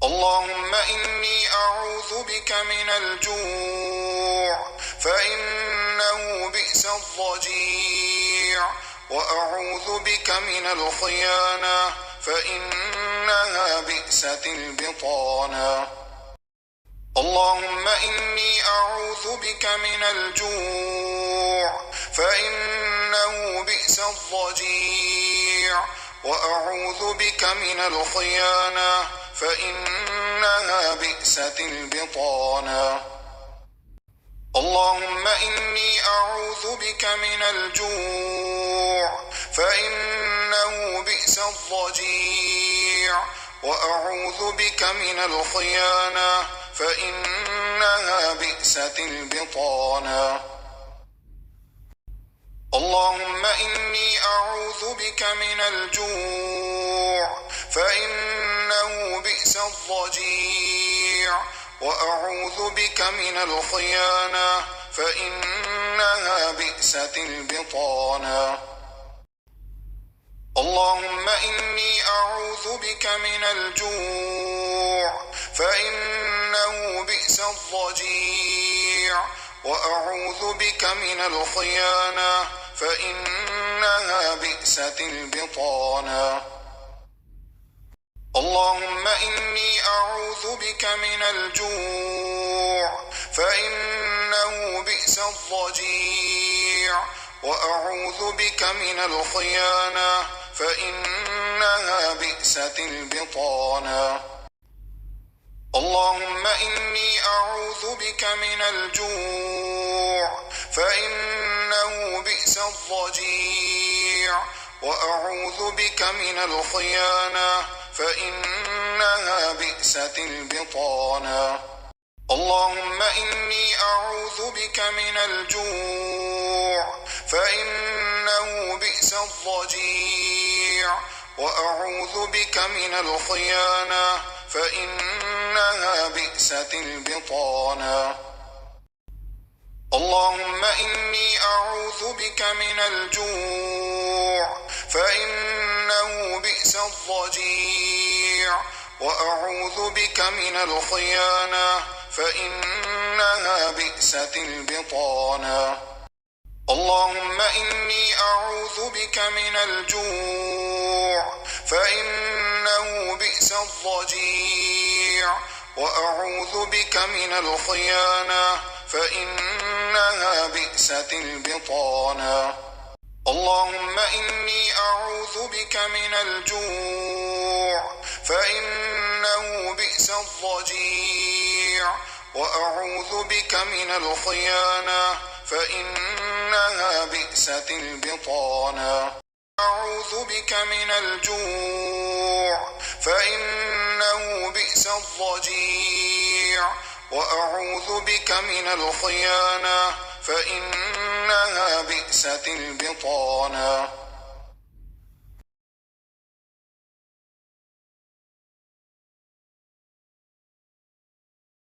اللهم إني أعوذ بك من الجوع فإنه بئس الضجيع، وأعوذ بك من الخيانة فإنها بئست البطانة. اللهم إني أعوذ بك من الجوع فإنه بئس الضجيع، وأعوذ بك من الخيانة فإنها بئست البطانة. اللهم إني أعوذ بك من الجوع فإنه بئس الضجيع، وأعوذ بك من الخيانة فإنها بئست البطانة. اللهم إني أعوذ بك من الجوع فإنه بئس الضجيع، وأعوذ بك من الخيانة فإنها بئست البطانة. اللهم إني أعوذ بك من الجوع فإنه بئس الضجيع، وأعوذ بك من الخيانة فإنها بئست البطانة. اللهم إني أعوذ بك من الجوع فإنه بئس الضجيع، وأعوذ بك من الخيانة فإنها بئست البطانة. اللهم إني أعوذ بك من الجوع فإنه بئس الضجيع، وأعوذ بك من الخيانة فإنها بئست البطانة. اللهم إني أعوذ بك من الجوع فإنه بئس الضجيع، وأعوذ بك من الخيانة فإنها بئست البطانة. اللهم إني أعوذ بك من الجوع فإنه بئس الضجيع، وأعوذ بك من الخيانة فإنها بئست البطانة. اللهم إني أعوذ بك من الجوع فإنه بئس الضجيع، وأعوذ بك من الخيانة فإنها بئست البطانة. اللهم إني أعوذ بك من الجوع فإنه بئس الضجيع، وأعوذ بك من الخيانة فإنها بئست البطانة. أعوذ بك من الجوع فإنه بئس الضجيع، وأعوذ بك من الخيانة فإنها بئست البطانة.